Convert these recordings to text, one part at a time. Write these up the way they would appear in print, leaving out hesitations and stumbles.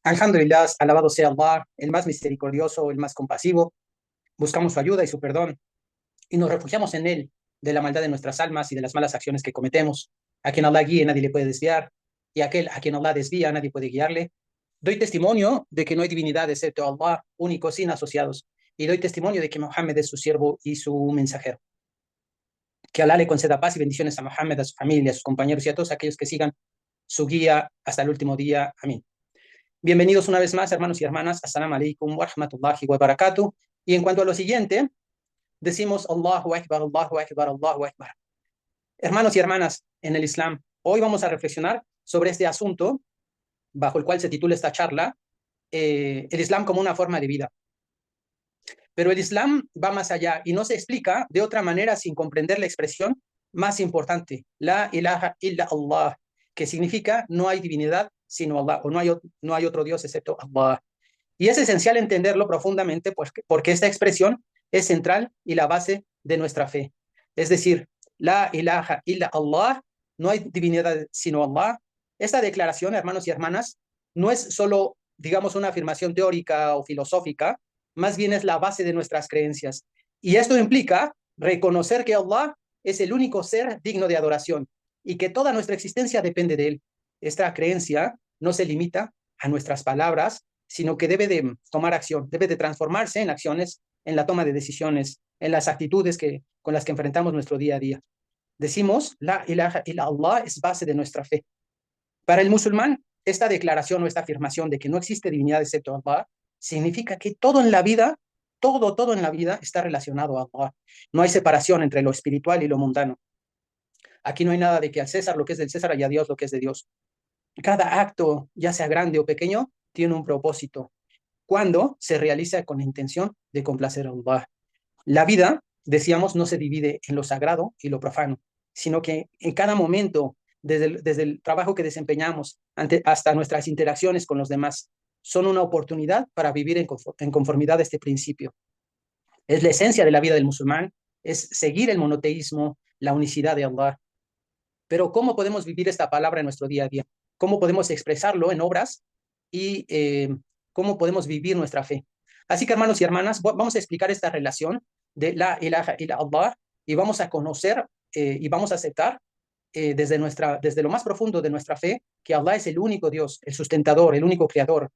Alhamdulillah, alabado sea Allah, el más misericordioso, el más compasivo. Buscamos su ayuda y su perdón y nos refugiamos en Él de la maldad de nuestras almas y de las malas acciones que cometemos. A quien Allah guíe, nadie le puede desviar, y aquel a quien Allah desvía, nadie puede guiarle. Doy testimonio de que no hay divinidad excepto Allah, único, sin asociados, y doy testimonio de que Mohammed es su siervo y su mensajero. Que Allah le conceda paz y bendiciones a Mohammed, a su familia, a sus compañeros y a todos aquellos que sigan su guía hasta el último día. Amén. Bienvenidos una vez más, hermanos y hermanas. Assalamu alaikum wa rahmatullahi wa barakatuh. Y en cuanto a lo siguiente, decimos Allahu Akbar, Allahu Akbar, Allahu Akbar. Hermanos y hermanas en el Islam, hoy vamos a reflexionar sobre este asunto bajo el cual se titula esta charla, el Islam como una forma de vida. Pero el Islam va más allá y no se explica de otra manera sin comprender la expresión más importante, la ilaha illa Allah, que significa no hay divinidad sino Allah, o no hay otro Dios excepto Allah. Y es esencial entenderlo profundamente porque esta expresión es central y la base de nuestra fe. Es decir, la ilaha illa Allah, no hay divinidad sino Allah. Esta declaración, hermanos y hermanas, no es solo, digamos, una afirmación teórica o filosófica, más bien es la base de nuestras creencias. Y esto implica reconocer que Allah es el único ser digno de adoración y que toda nuestra existencia depende de Él. Esta creencia no se limita a nuestras palabras, sino que debe de tomar acción, debe de transformarse en acciones, en la toma de decisiones, en las actitudes con las que enfrentamos nuestro día a día. Decimos, la ilaha illallah es base de nuestra fe. Para el musulmán, esta declaración o esta afirmación de que no existe divinidad excepto Allah significa que todo en la vida, todo en la vida está relacionado a Allah. No hay separación entre lo espiritual y lo mundano. Aquí no hay nada de que al César lo que es del César y a Dios lo que es de Dios. Cada acto, ya sea grande o pequeño, tiene un propósito cuando se realiza con la intención de complacer a Allah. La vida, decíamos, no se divide en lo sagrado y lo profano, sino que en cada momento, desde el trabajo que desempeñamos hasta nuestras interacciones con los demás, son una oportunidad para vivir en conformidad a este principio. Es la esencia de la vida del musulmán, es seguir el monoteísmo, la unicidad de Allah. Pero ¿cómo podemos vivir esta palabra en nuestro día a día? ¿Cómo podemos expresarlo en obras y cómo podemos vivir nuestra fe? Así que, hermanos y hermanas, vamos a explicar esta relación de la ilaha illa Allah y vamos a conocer y vamos a aceptar desde lo más profundo de nuestra fe que Allah es el único Dios, el sustentador, el único creador,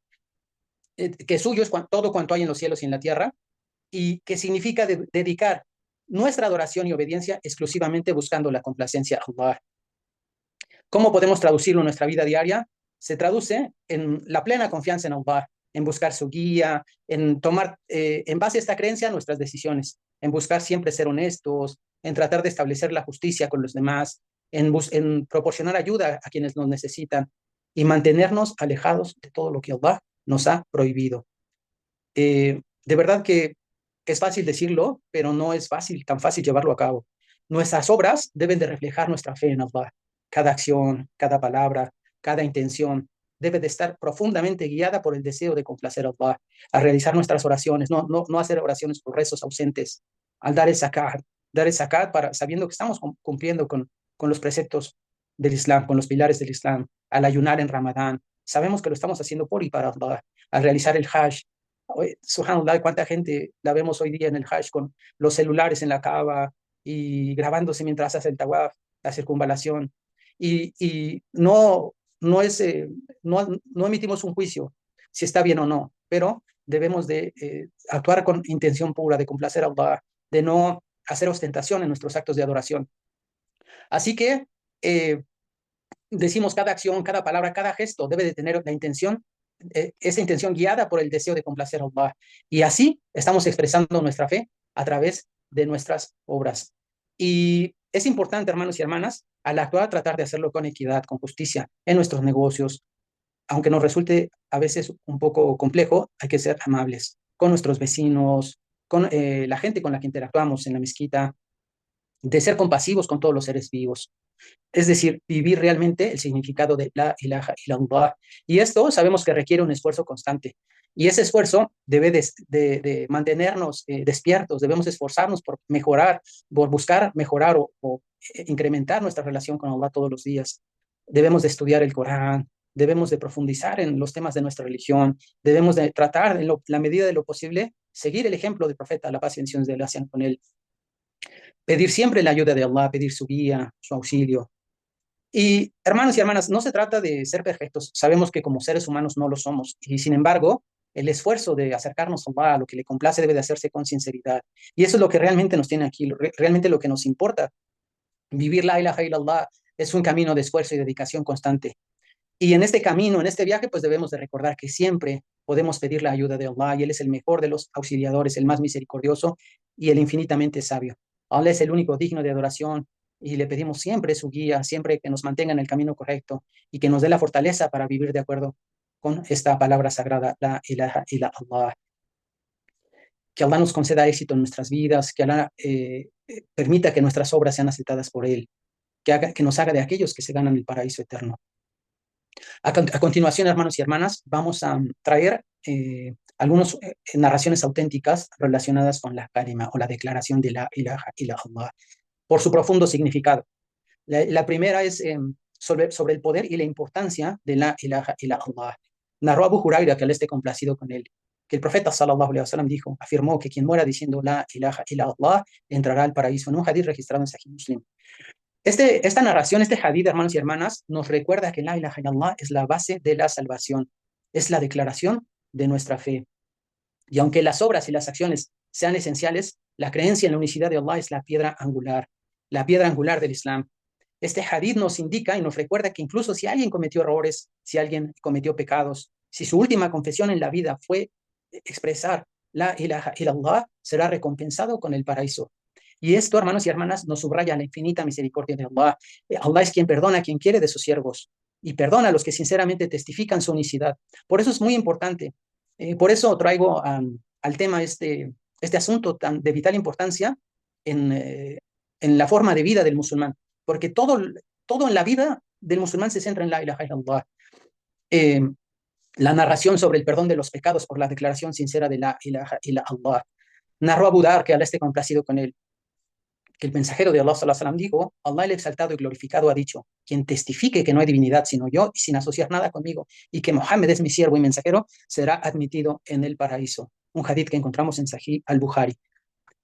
que suyo es todo cuanto hay en los cielos y en la tierra, y que significa dedicar nuestra adoración y obediencia exclusivamente buscando la complacencia a Allah. ¿Cómo podemos traducirlo en nuestra vida diaria? Se traduce en la plena confianza en Allah, en buscar su guía, en tomar, en base a esta creencia, nuestras decisiones, en buscar siempre ser honestos, en tratar de establecer la justicia con los demás, en proporcionar ayuda a quienes nos necesitan y mantenernos alejados de todo lo que Allah nos ha prohibido. De verdad que es fácil decirlo, pero no es tan fácil llevarlo a cabo. Nuestras obras deben de reflejar nuestra fe en Allah. Cada acción, cada palabra, cada intención debe de estar profundamente guiada por el deseo de complacer a Allah, a realizar nuestras oraciones, no hacer oraciones por rezos ausentes, al dar el zakat sabiendo que estamos cumpliendo con los preceptos del Islam, con los pilares del Islam, al ayunar en Ramadán, sabemos que lo estamos haciendo por y para Allah, al realizar el Hajj. Subhanallah, cuánta gente la vemos hoy día en el Hajj con los celulares en la cava y grabándose mientras hace el tawaf, la circunvalación. Y no emitimos un juicio si está bien o no, pero debemos de actuar con intención pura, de complacer a Allah, de no hacer ostentación en nuestros actos de adoración. Así que eh, decimos cada acción, cada palabra, cada gesto debe de tener la intención, esa intención guiada por el deseo de complacer a Allah. Y así estamos expresando nuestra fe a través de nuestras obras. Y es importante, hermanos y hermanas, al actuar, tratar de hacerlo con equidad, con justicia en nuestros negocios. Aunque nos resulte a veces un poco complejo, hay que ser amables con nuestros vecinos, con la gente con la que interactuamos en la mezquita, de ser compasivos con todos los seres vivos. Es decir, vivir realmente el significado de la ilaha illallah. Y esto sabemos que requiere un esfuerzo constante. Y ese esfuerzo debe de mantenernos despiertos, debemos esforzarnos por mejorar, por buscar mejorar o incrementar nuestra relación con Allah todos los días. Debemos de estudiar el Corán, debemos de profundizar en los temas de nuestra religión, debemos de tratar en la medida de lo posible, seguir el ejemplo del profeta, la paz y bendiciones de él sean con él, pedir siempre la ayuda de Allah, pedir su guía, su auxilio. Y hermanos y hermanas, no se trata de ser perfectos, sabemos que como seres humanos no lo somos, y sin embargo, el esfuerzo de acercarnos a Allah, a lo que le complace, debe de hacerse con sinceridad. Y eso es lo que realmente nos tiene aquí, realmente lo que nos importa. Vivir la ilaha illallah es un camino de esfuerzo y dedicación constante. Y en este camino, en este viaje, pues debemos de recordar que siempre podemos pedir la ayuda de Allah y Él es el mejor de los auxiliadores, el más misericordioso y el infinitamente sabio. Allah es el único digno de adoración y le pedimos siempre su guía, siempre que nos mantenga en el camino correcto y que nos dé la fortaleza para vivir de acuerdo con esta palabra sagrada, la ilaha illallah. Que Allah nos conceda éxito en nuestras vidas, que Allah permita que nuestras obras sean aceptadas por Él, que nos haga de aquellos que se ganan el paraíso eterno. A continuación, hermanos y hermanas, vamos a traer algunas narraciones auténticas relacionadas con la kalima o la declaración de la ilaha illallah por su profundo significado. La primera es sobre el poder y la importancia de la ilaha illallah. Narró Abu Huraira, que él esté complacido con él, que el profeta sallallahu alaihi wasallam afirmó que quien muera diciendo la ilaha illallah entrará al paraíso, en un hadith registrado en Sahih Muslim. Esta narración, este hadith, hermanos y hermanas, nos recuerda que la ilaha illallah es la base de la salvación, es la declaración de nuestra fe. Y aunque las obras y las acciones sean esenciales, la creencia en la unicidad de Allah es la piedra angular del Islam. Este hadith nos indica y nos recuerda que incluso si alguien cometió errores, si alguien cometió pecados, si su última confesión en la vida fue expresar la ilaha illallah, será recompensado con el paraíso. Y esto, hermanos y hermanas, nos subraya la infinita misericordia de Allah. Allah es quien perdona a quien quiere de sus siervos y perdona a los que sinceramente testifican su unicidad. Por eso es muy importante. Por eso traigo al tema este asunto tan de vital importancia en la forma de vida del musulmán, porque todo en la vida del musulmán se centra en la ilaha illallah. Eh, la narración sobre el perdón de los pecados por la declaración sincera de la ilaha illallah. Narró Abu Dar, que Allah esté complacido con él, que el mensajero de Allah sallallahu alaihi wasallam dijo: Allah el exaltado y glorificado ha dicho, quien testifique que no hay divinidad sino yo y sin asociar nada conmigo y que Mohammed es mi siervo y mensajero, será admitido en el paraíso. Un hadith que encontramos en Sahih al-Bukhari.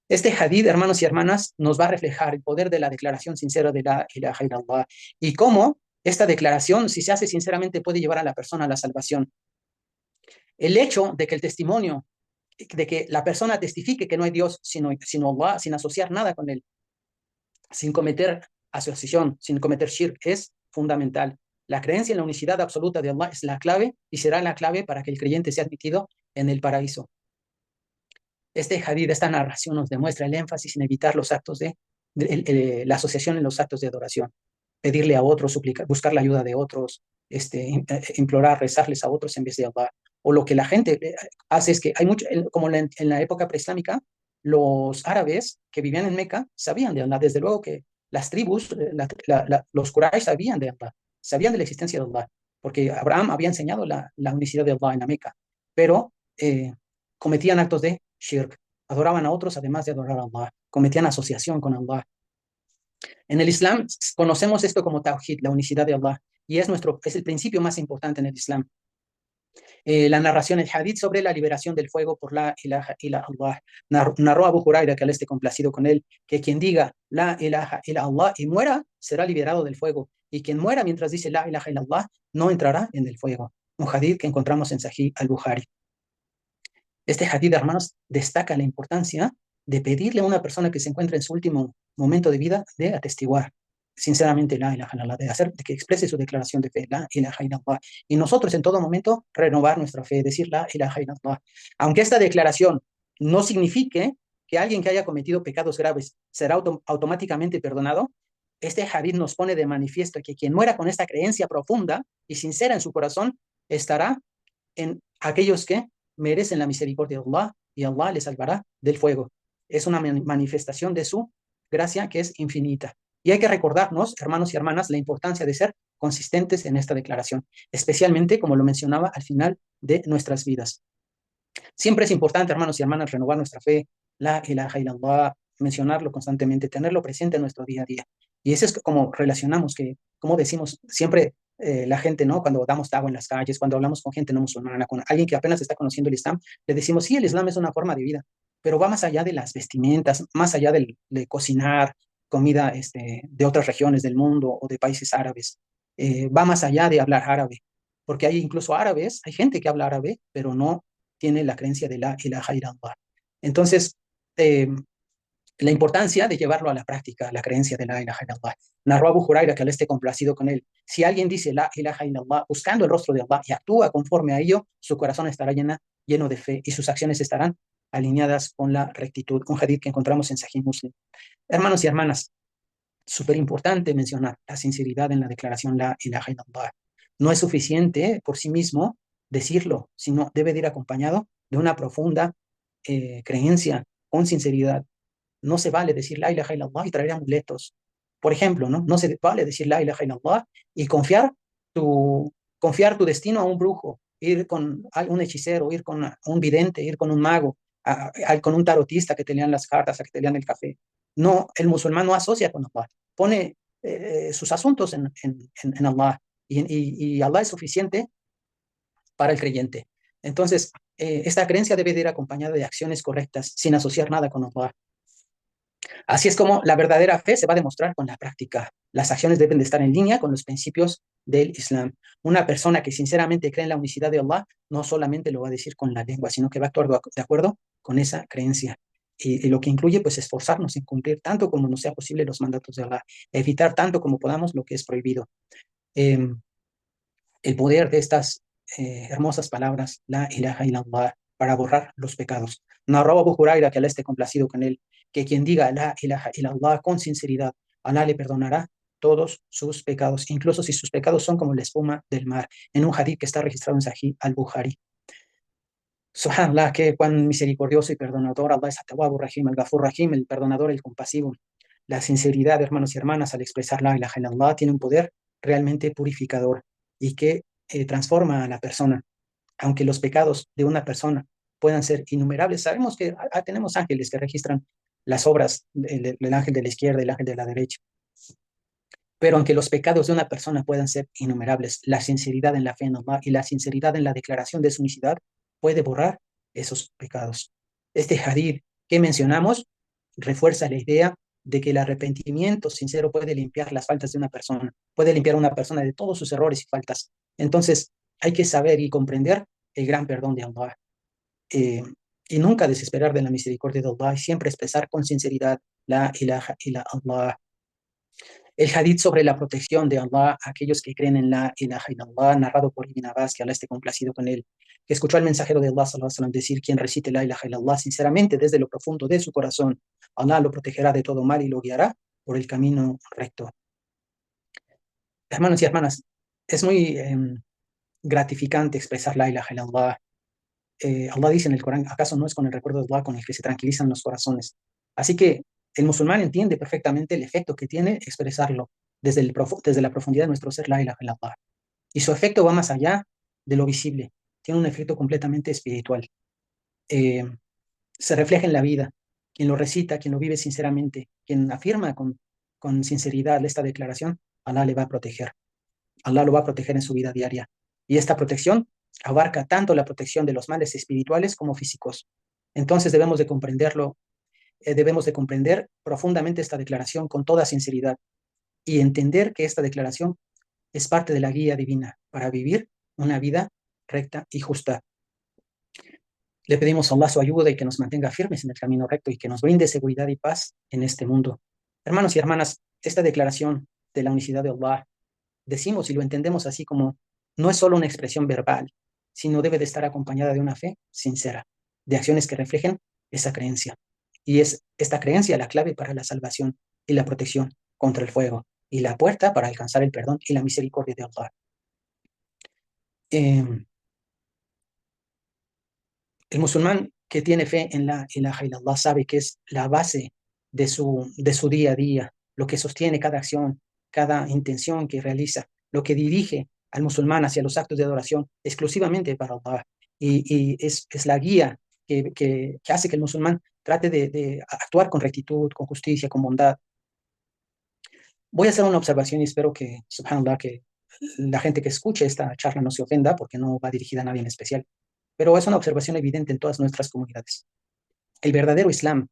Este hadith, hermanos y hermanas, nos va a reflejar el poder de la declaración sincera de la ilaha illallah y cómo esta declaración, si se hace sinceramente, puede llevar a la persona a la salvación. El hecho de que el testimonio, de que la persona testifique que no hay Dios sino Allah, sin asociar nada con él, sin cometer asociación, sin cometer shirk, es fundamental. La creencia en la unicidad absoluta de Allah es la clave y será la clave para que el creyente sea admitido en el paraíso. Este hadith, esta narración nos demuestra el énfasis en evitar los actos la asociación en los actos de adoración, pedirle a otros, suplicar, buscar la ayuda de otros, implorar, rezarles a otros en vez de Allah. O lo que la gente hace es que hay mucho, como en la época preislámica, los árabes que vivían en Meca sabían de Allah. Desde luego que las tribus, los Quraysh sabían de Allah, sabían de la existencia de Allah, porque Abraham había enseñado la unicidad de Allah en la Meca, pero cometían actos de shirk, adoraban a otros además de adorar a Allah, cometían asociación con Allah. En el Islam conocemos esto como Tawhid, la unicidad de Allah, y es el principio más importante en el Islam. La narración, el hadith sobre la liberación del fuego por la ilaha illallah. Narró Abu Huraira, que al esté complacido con él, que quien diga la ilaha illallah y muera, será liberado del fuego, y quien muera mientras dice la ilaha illallah no entrará en el fuego. Un hadith que encontramos en Sahih al-Bukhari. Este hadith, hermanos, destaca la importancia de pedirle a una persona que se encuentra en su último momento de vida de atestiguar sinceramente la ilaha illallah, de que exprese su declaración de fe, la ilaha illallah. Y nosotros en todo momento renovar nuestra fe, decir la ilaha illallah. Aunque esta declaración no signifique que alguien que haya cometido pecados graves será automáticamente perdonado, este hadith nos pone de manifiesto que quien muera con esta creencia profunda y sincera en su corazón estará en aquellos que merecen la misericordia de Allah y Allah les salvará del fuego. Es una manifestación de su gracia que es infinita. Y hay que recordarnos, hermanos y hermanas, la importancia de ser consistentes en esta declaración, especialmente, como lo mencionaba, al final de nuestras vidas. Siempre es importante, hermanos y hermanas, renovar nuestra fe, la ilaha illallah, mencionarlo constantemente, tenerlo presente en nuestro día a día. Y eso es como relacionamos, como decimos, siempre la gente, ¿no? Cuando damos agua en las calles, cuando hablamos con gente no musulmana, con alguien que apenas está conociendo el Islam, le decimos, sí, el Islam es una forma de vida, pero va más allá de las vestimentas, más allá de cocinar comida de otras regiones del mundo o de países árabes. Va más allá de hablar árabe, porque hay incluso árabes, hay gente que habla árabe, pero no tiene la creencia de la ilaha illallah. Entonces, eh, la importancia de llevarlo a la práctica, la creencia de la ilaha illallah. Narró Abu Huraira, que al esté complacido con él. Si alguien dice la ilaha illallah buscando el rostro de Allah y actúa conforme a ello, su corazón estará lleno de fe y sus acciones estarán alineadas con la rectitud. Un hadith que encontramos en Sahih Muslim. Hermanos y hermanas, súper importante mencionar la sinceridad en la declaración la ilaha illallah. No es suficiente por sí mismo decirlo, sino debe de ir acompañado de una profunda creencia con sinceridad. No se vale decir la ilaha illallah y traer amuletos. Por ejemplo, ¿no? No se vale decir la ilaha illallah y confiar tu destino a un brujo, ir con un hechicero, ir con un vidente, ir con un mago, con un tarotista que te lean las cartas, a que te lean el café. No, el musulmán no asocia con Allah, pone sus asuntos en Allah y Allah es suficiente para el creyente. Entonces, esta creencia debe de ir acompañada de acciones correctas, sin asociar nada con Allah. Así es como la verdadera fe se va a demostrar con la práctica. Las acciones deben de estar en línea con los principios del Islam. Una persona que sinceramente cree en la unicidad de Allah no solamente lo va a decir con la lengua, sino que va a actuar de acuerdo con esa creencia. Y lo que incluye, pues, esforzarnos en cumplir tanto como nos sea posible los mandatos de Allah, evitar tanto como podamos lo que es prohibido. Eh, el poder de estas hermosas palabras, la ilaha illallah, para borrar los pecados. Narró Abu Huraira, que Allah esté complacido con él, que quien diga la ilaha illallah con sinceridad, Allah le perdonará todos sus pecados, incluso si sus pecados son como la espuma del mar, en un hadith que está registrado en Sahih al-Bukhari. Subhanallah, que cuán misericordioso y perdonador Allah es At-Tawwab Rahim, al-Ghafur Rahim, el perdonador, el compasivo. La sinceridad, hermanos y hermanas, al expresar la ilaha illallah, tiene un poder realmente purificador y que transforma a la persona. Aunque los pecados de una persona puedan ser innumerables, sabemos que tenemos ángeles que registran las obras del ángel de la izquierda y el ángel de la derecha. Pero aunque los pecados de una persona puedan ser innumerables, la sinceridad en la fe en Allah y la sinceridad en la declaración de su unicidad puede borrar esos pecados. Este hadith que mencionamos refuerza la idea de que el arrepentimiento sincero puede limpiar las faltas de una persona, puede limpiar a una persona de todos sus errores y faltas. Entonces, hay que saber y comprender el gran perdón de Allah. Eh, y nunca desesperar de la misericordia de Allah y siempre expresar con sinceridad la ilaha illa Allah. El hadith sobre la protección de Allah a aquellos que creen en la ilaha illallah, narrado por Ibn Abbas, que Allah esté complacido con él, que escuchó al mensajero de Allah sallallahu alaihi wasallam decir: quien recite la ilaha illallah sinceramente desde lo profundo de su corazón, Allah lo protegerá de todo mal y lo guiará por el camino recto. Hermanos y hermanas, es muy gratificante expresar la ilaha illallah. Allah dice en el Corán: ¿acaso no es con el recuerdo de Allah con el que se tranquilizan los corazones? Así que el musulmán entiende perfectamente el efecto que tiene expresarlo desde la profundidad de nuestro ser, la ilaha illallah. Y su efecto va más allá de lo visible, tiene un efecto completamente espiritual. Eh, Se refleja en la vida. Quien lo recita, quien lo vive sinceramente, quien afirma con sinceridad esta declaración, Allah le va a proteger. Allah lo va a proteger en su vida diaria. Y esta protección abarca tanto la protección de los males espirituales como físicos. Entonces debemos de comprender profundamente esta declaración con toda sinceridad y entender que esta declaración es parte de la guía divina para vivir una vida recta y justa. Le pedimos a Allah su ayuda y que nos mantenga firmes en el camino recto y que nos brinde seguridad y paz en este mundo. Hermanos y hermanas, esta declaración de la unicidad de Allah, decimos y lo entendemos así como no es solo una expresión verbal, sino debe de estar acompañada de una fe sincera, de acciones que reflejen esa creencia. Y es esta creencia la clave para la salvación y la protección contra el fuego y la puerta para alcanzar el perdón y la misericordia de Allah. Eh, el musulmán que tiene fe en la ilaha illallah sabe que es la base de su día a día, lo que sostiene cada acción, cada intención que realiza, lo que dirige al musulmán hacia los actos de adoración exclusivamente para Allah. Y es la guía que hace que el musulmán trate de actuar con rectitud, con justicia, con bondad. Voy a hacer una observación y espero que, subhanallah, que la gente que escuche esta charla no se ofenda porque no va dirigida a nadie en especial, pero es una observación evidente en todas nuestras comunidades. El verdadero Islam,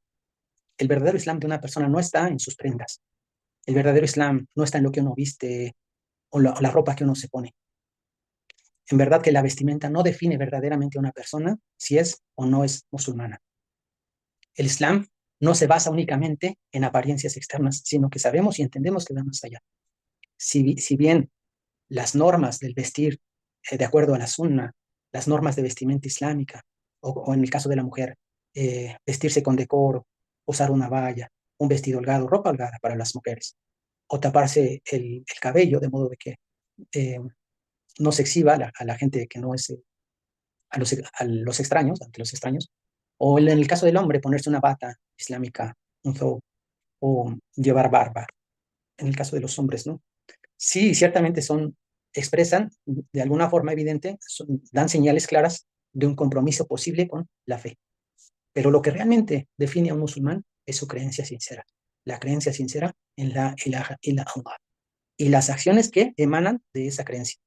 el verdadero Islam de una persona no está en sus prendas. El verdadero Islam no está en lo que uno viste o la ropa que uno se pone. En verdad que la vestimenta no define verdaderamente a una persona si es o no es musulmana. El Islam no se basa únicamente en apariencias externas, sino que sabemos y entendemos que va más allá. Si bien las normas del vestir, de acuerdo a la sunna, las normas de vestimenta islámica, o en el caso de la mujer, vestirse con decoro, usar una valla, un vestido holgado, ropa holgada para las mujeres, o taparse el cabello de modo de que eh, no se exhiba a la gente que no es, a los extraños, ante los extraños, o en el caso del hombre, ponerse una bata islámica, un thob, o llevar barba, en el caso de los hombres, ¿no? Sí, ciertamente expresan de alguna forma evidente, dan señales claras de un compromiso posible con la fe. Pero lo que realmente define a un musulmán es su creencia sincera, la creencia sincera en la ilaha illallah y las acciones que emanan de esa creencia.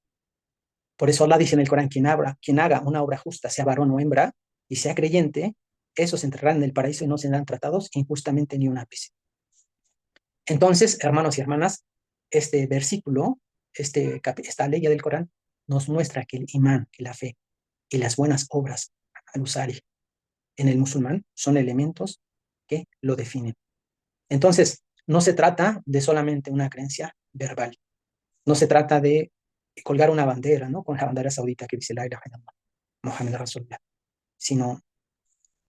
Por eso Allah dice en el Corán, quien haga una obra justa, sea varón o hembra, y sea creyente, esos entrarán en el paraíso y no serán tratados injustamente ni un ápice. Entonces, hermanos y hermanas, este versículo, esta ley del Corán, nos muestra que el imán, que la fe y las buenas obras al usari en el musulmán son elementos que lo definen. Entonces, no se trata de solamente una creencia verbal, no se trata de colgar una bandera, ¿no? Con la bandera saudita que dice la ilaha illallah, Muhammad Rasulullah, sino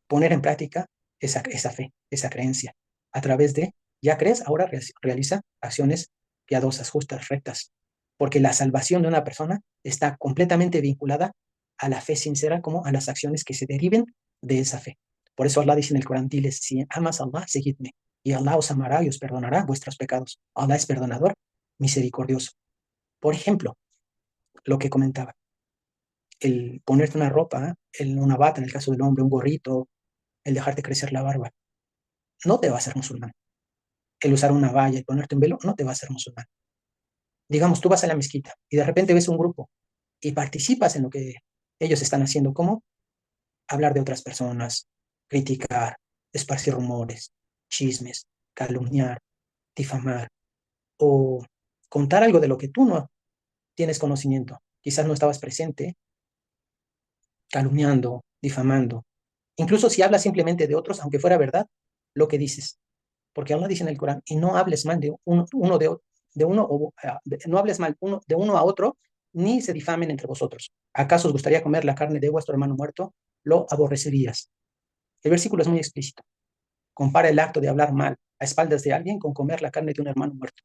poner en práctica esa fe, esa creencia, a través de, ya crees, ahora realiza acciones piadosas, justas, rectas, porque la salvación de una persona está completamente vinculada a la fe sincera como a las acciones que se deriven de esa fe. Por eso Allah dice en el Corán, diles, si amas a Allah, seguidme, y Allah os amará y os perdonará vuestros pecados. Allah es perdonador, misericordioso. Por ejemplo, lo que comentaba, el ponerte una ropa, una bata en el caso del hombre, un gorrito, el dejarte crecer la barba, no te va a hacer musulmán. El usar una valla y ponerte un velo no te va a hacer musulmán. Digamos, tú vas a la mezquita y de repente ves un grupo y participas en lo que ellos están haciendo, como hablar de otras personas, criticar, esparcir rumores, chismes, calumniar, difamar o contar algo de lo que tú no tienes conocimiento. Quizás no estabas presente, calumniando, difamando. Incluso si hablas simplemente de otros, aunque fuera verdad, lo que dices. Porque Allah dice en el Corán, y no hables mal de uno no hables mal de uno a otro, ni se difamen entre vosotros. ¿Acaso os gustaría comer la carne de vuestro hermano muerto? Lo aborrecerías. El versículo es muy explícito. Compara el acto de hablar mal a espaldas de alguien con comer la carne de un hermano muerto,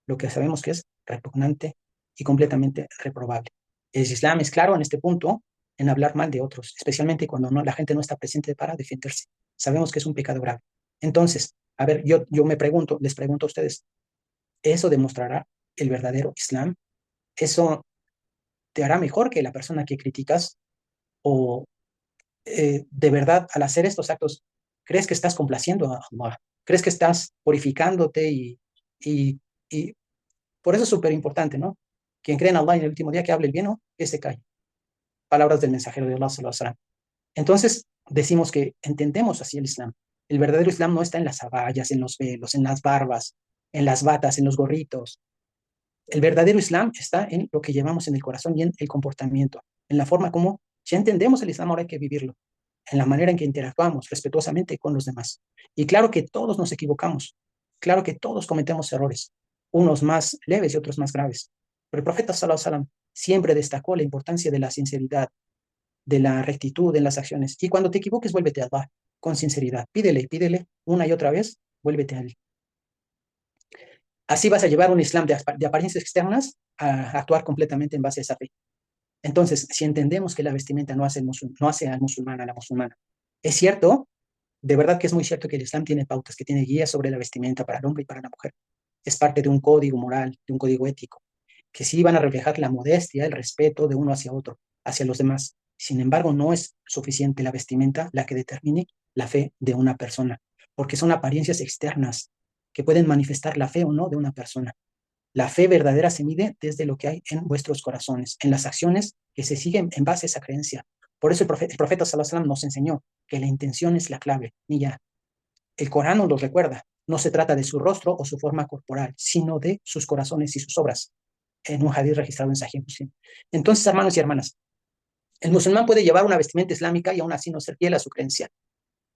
lo que sabemos que es repugnante y completamente reprobable. El Islam es claro en este punto en hablar mal de otros, especialmente cuando la gente no está presente para defenderse. Sabemos que es un pecado grave. Entonces, a ver, yo les pregunto a ustedes, ¿eso demostrará el verdadero Islam? ¿Eso te hará mejor que la persona que criticas? ¿O de verdad, al hacer estos actos, crees que estás complaciendo a Allah? ¿Crees que estás purificándote? Y, y por eso es súper importante, ¿no? Quien cree en Allah en el último día, que hable el bien o que se calle. Palabras del mensajero de Allah, sallallahu alaihi wasallam. Entonces, decimos que entendemos así el Islam. El verdadero Islam no está en las sabayas, en los velos, en las barbas, en las batas, en los gorritos. El verdadero Islam está en lo que llevamos en el corazón y en el comportamiento, en la forma como ya entendemos el Islam, ahora hay que vivirlo, en la manera en que interactuamos respetuosamente con los demás. Y claro que todos nos equivocamos, claro que todos cometemos errores, unos más leves y otros más graves. Pero el profeta sallallahu alaihi wasallam siempre destacó la importancia de la sinceridad, de la rectitud en las acciones. Y cuando te equivoques, vuélvete a Allah con sinceridad. Pídele y pídele una y otra vez, vuélvete a Él. Así vas a llevar un Islam de apariencias externas a actuar completamente en base a esa fe. Entonces, si entendemos que la vestimenta no hace al musulmán, a la musulmana, es cierto, de verdad que es muy cierto que el Islam tiene pautas, que tiene guías sobre la vestimenta para el hombre y para la mujer. Es parte de un código moral, de un código ético, que sí van a reflejar la modestia, el respeto de uno hacia otro, hacia los demás. Sin embargo, no es suficiente la vestimenta la que determine la fe de una persona, porque son apariencias externas que pueden manifestar la fe o no de una persona. La fe verdadera se mide desde lo que hay en vuestros corazones, en las acciones que se siguen en base a esa creencia. Por eso el profeta sallallahu alaihi wasallam nos enseñó que la intención es la clave, ni ya. El Corán nos lo recuerda. No se trata de su rostro o su forma corporal, sino de sus corazones y sus obras, en un hadith registrado en Sahih Muslim. Entonces, hermanos y hermanas, el musulmán puede llevar una vestimenta islámica y aún así no ser fiel a su creencia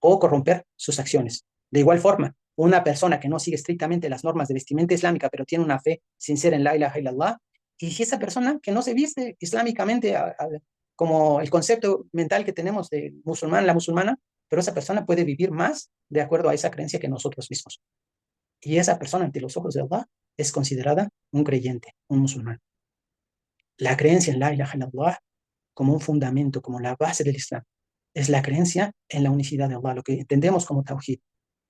o corromper sus acciones. De igual forma, una persona que no sigue estrictamente las normas de vestimenta islámica, pero tiene una fe sincera en la ilaha illallah, y si esa persona que no se viste islámicamente como el concepto mental que tenemos de musulmán, la musulmana, pero esa persona puede vivir más de acuerdo a esa creencia que nosotros mismos. Y esa persona ante los ojos de Allah es considerada un creyente, un musulmán. La creencia en la ilaha illallah como un fundamento, como la base del Islam, es la creencia en la unicidad de Allah, lo que entendemos como tawhid,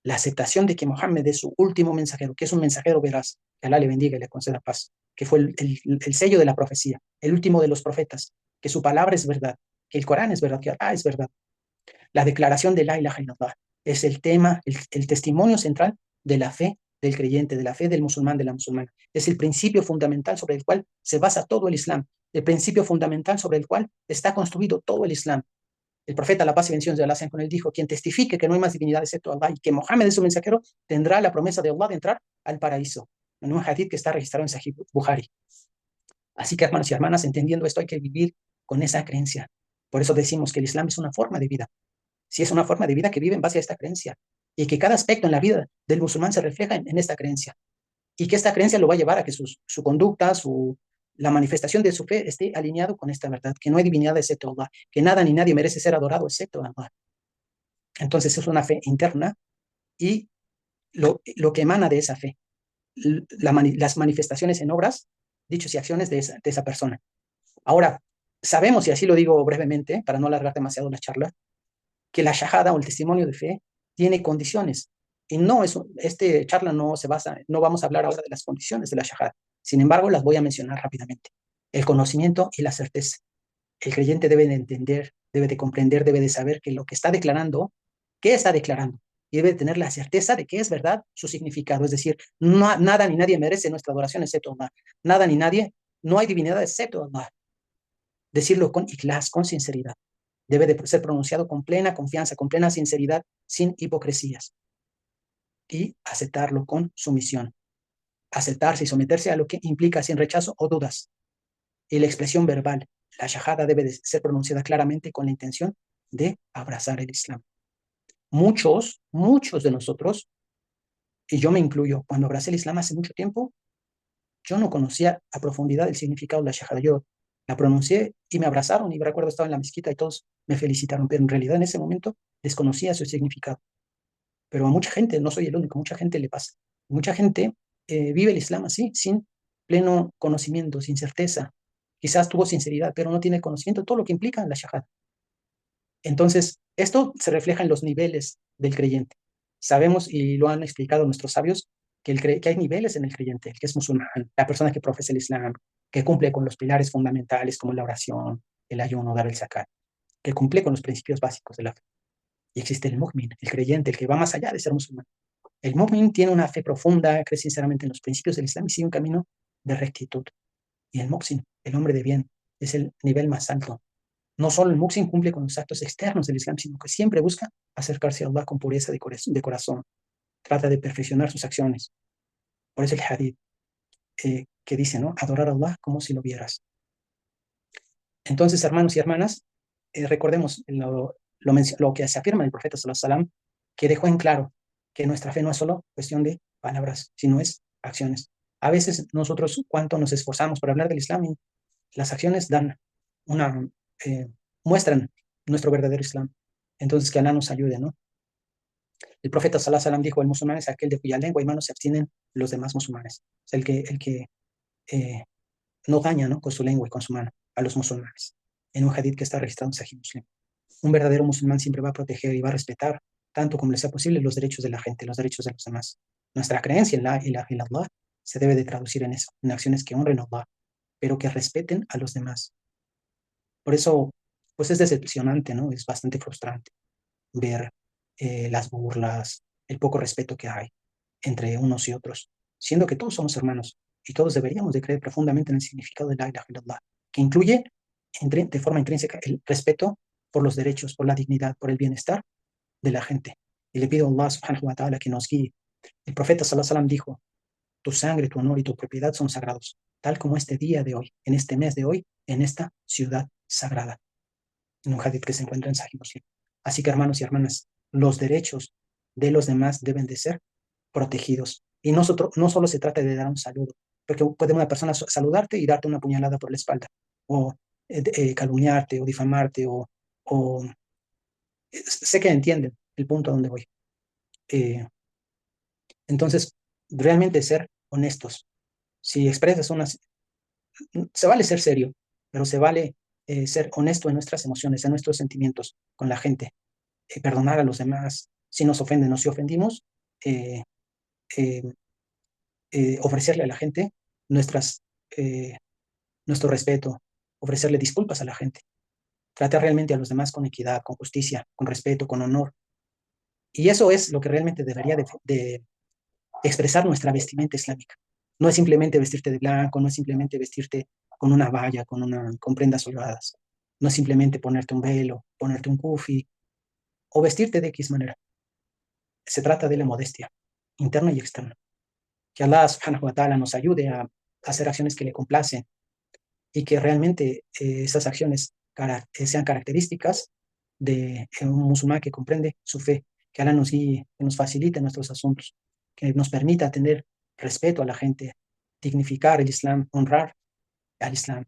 la aceptación de que Mohammed es su último mensajero, que es un mensajero veraz, que Allah le bendiga y le conceda paz, que fue el sello de la profecía, el último de los profetas, que su palabra es verdad, que el Corán es verdad, que Allah es verdad. La declaración de la ilaha illallah es el tema, el testimonio central de la fe del creyente, de la fe del musulmán, de la musulmana. Es el principio fundamental sobre el cual se basa todo el Islam, el principio fundamental sobre el cual está construido todo el Islam. El profeta, la paz y bendiciones de Allah sean con él, dijo: quien testifique que no hay más divinidad excepto Allah y que Mohammed es su mensajero, tendrá la promesa de Allah de entrar al paraíso. En un hadith que está registrado en Sahih Bukhari. Así que, hermanos y hermanas, entendiendo esto, hay que vivir con esa creencia. Por eso decimos que el Islam es una forma de vida. Si es una forma de vida que vive en base a esta creencia y que cada aspecto en la vida del musulmán se refleja en esta creencia y que esta creencia lo va a llevar a que su conducta, la manifestación de su fe esté alineado con esta verdad, que no hay divinidad excepto Allah, que nada ni nadie merece ser adorado excepto Allah. Entonces es una fe interna y lo que emana de esa fe, las manifestaciones en obras, dichos y acciones de esa persona. Ahora, sabemos, y así lo digo brevemente, para no alargar demasiado la charla, que la shahada o el testimonio de fe tiene condiciones. Y no es, este charla no se basa, no vamos a hablar ahora de las condiciones de la shahada. Sin embargo, las voy a mencionar rápidamente. El conocimiento y la certeza. El creyente debe de entender, debe de comprender, debe de saber que lo que está declarando, ¿qué está declarando? Y debe de tener la certeza de que es verdad su significado. Es decir, no, nada ni nadie merece nuestra adoración excepto Allah. Nada ni nadie, no hay divinidad excepto Allah. Decirlo con ikhlas, con sinceridad. Debe de ser pronunciado con plena confianza, con plena sinceridad, sin hipocresías. Y aceptarlo con sumisión. Aceptarse y someterse a lo que implica sin rechazo o dudas. Y la expresión verbal, la shahada, debe de ser pronunciada claramente con la intención de abrazar el Islam. Muchos de nosotros, y yo me incluyo, cuando abracé el Islam hace mucho tiempo, yo no conocía a profundidad el significado de la shahada. Yo la pronuncié y me abrazaron y me recuerdo estaba en la mezquita y todos me felicitaron, pero en realidad en ese momento desconocía su significado. Pero a mucha gente, no soy el único, mucha gente le pasa. Mucha gente vive el Islam así, sin pleno conocimiento, sin certeza. Quizás tuvo sinceridad, pero no tiene conocimiento de todo lo que implica la shahada. Entonces, esto se refleja en los niveles del creyente. Sabemos, y lo han explicado nuestros sabios, que hay niveles en el creyente, el que es musulmán, la persona que profesa el Islam, que cumple con los pilares fundamentales como la oración, el ayuno, dar el zakat, que cumple con los principios básicos de la fe. Y existe el mu'min, el creyente, el que va más allá de ser musulmán. El mu'min tiene una fe profunda, cree sinceramente en los principios del Islam y sigue un camino de rectitud. Y el muhsin, el hombre de bien, es el nivel más alto. No solo el muhsin cumple con los actos externos del Islam, sino que siempre busca acercarse a Allah con pureza de corazón. Trata de perfeccionar sus acciones. Por eso el hadith que dice, ¿no? Adorar a Allah como si lo vieras. Entonces, hermanos y hermanas, recordemos lo que se afirma en el profeta sallallahu alaihi wasallam, que dejó en claro que nuestra fe no es solo cuestión de palabras, sino es acciones. A veces nosotros cuánto nos esforzamos por hablar del Islam y las acciones dan una, muestran nuestro verdadero Islam. Entonces, que Allah nos ayude, ¿no? El profeta sallallahu alaihi wasallam dijo: el musulmán es aquel de cuya lengua y manos se abstienen los demás musulmanes. Es el que no daña, ¿no? Con su lengua y con su mano a los musulmanes. En un hadith que está registrado en Sahih Muslim. Un verdadero musulmán siempre va a proteger y va a respetar, tanto como le sea posible, los derechos de la gente, los derechos de los demás. Nuestra creencia en la ilaha illallah se debe de traducir en eso, en acciones que honren a Allah, pero que respeten a los demás. Por eso, pues es decepcionante, ¿no? Es bastante frustrante ver las burlas, el poco respeto que hay entre unos y otros, siendo que todos somos hermanos. y todos deberíamos de creer profundamente en el significado de la ilaha illallah, que incluye de forma intrínseca el respeto por los derechos, por la dignidad, por el bienestar de la gente. Y le pido a Allah subhanahu wa ta'ala que nos guíe. El profeta sallallahu alaihi wasallam dijo: tu sangre, tu honor y tu propiedad son sagrados, tal como este día de hoy, en este mes de hoy, en esta ciudad sagrada. En un hadith que se encuentra en Sahih Muslim. Así que, hermanos y hermanas, los derechos de los demás deben de ser protegidos. Y nosotros, no solo se trata de dar un saludo, porque puede una persona saludarte y darte una puñalada por la espalda, o calumniarte, o difamarte, o sé que entienden el punto a donde voy. Eh, entonces, realmente ser honestos. Si expresas unas... Se vale ser serio, pero se vale ser honesto en nuestras emociones, en nuestros sentimientos con la gente, perdonar a los demás. Si nos ofenden o si ofendimos, eh, eh, ofrecerle a la gente nuestras, eh, nuestro respeto, ofrecerle disculpas a la gente, tratar realmente a los demás con equidad, con justicia, con respeto, con honor. Y eso es lo que realmente debería de expresar nuestra vestimenta islámica. No es simplemente vestirte de blanco, no es simplemente vestirte con una valla, con prendas holgadas. No es simplemente ponerte un velo, ponerte un kufi o vestirte de X manera. Se trata de la modestia, interna y externa. Que Allah subhanahu wa ta'ala nos ayude a hacer acciones que le complacen y que realmente esas acciones sean características de un musulmán que comprende su fe, que Allah nos guíe, que nos facilite nuestros asuntos, que nos permita tener respeto a la gente, dignificar el Islam, honrar al Islam,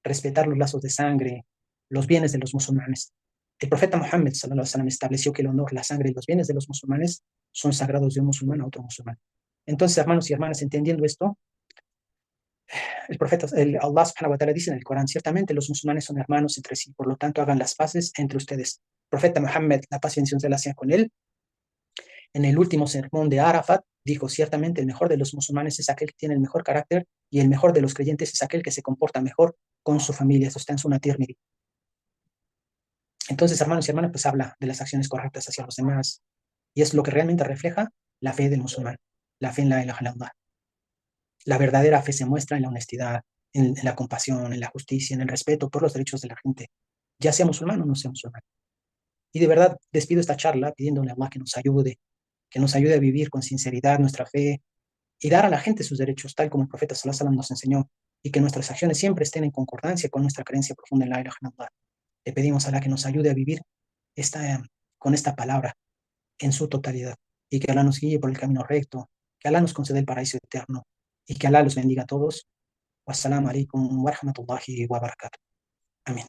respetar los lazos de sangre, los bienes de los musulmanes. El profeta Muhammad sallallahu alaihi wasallam estableció que el honor, la sangre y los bienes de los musulmanes son sagrados de un musulmán a otro musulmán. Entonces, hermanos y hermanas, entendiendo esto, el profeta, Allah subhanahu wa ta'ala dice en el Corán: ciertamente los musulmanes son hermanos entre sí, por lo tanto hagan las paces entre ustedes. El profeta Muhammad, la paz y bendición de Allah sea con él, en el último sermón de Arafat, dijo: ciertamente el mejor de los musulmanes es aquel que tiene el mejor carácter, y el mejor de los creyentes es aquel que se comporta mejor con su familia. Eso está en Sunnah Tirmidhi. Entonces, hermanos y hermanas, pues habla de las acciones correctas hacia los demás, y es lo que realmente refleja la fe del musulmán, la fe en la ilaha illallah. La verdadera fe se muestra en la honestidad, en la compasión, en la justicia, en el respeto por los derechos de la gente, ya sea musulmán o no sea musulmán. Y de verdad despido esta charla pidiéndole a Allah que nos ayude a vivir con sinceridad nuestra fe y dar a la gente sus derechos, tal como el profeta sallallahu alaihi wasallam nos enseñó, y que nuestras acciones siempre estén en concordancia con nuestra creencia profunda en la ilaha illallah. Le pedimos a Allah que nos ayude a vivir con esta palabra en su totalidad, y que Allah nos guíe por el camino recto, que Allah nos conceda el paraíso eterno, y que Allah los bendiga a todos. Wassalamu alaikum wa rahmatullahi wa barakatuh. Amén.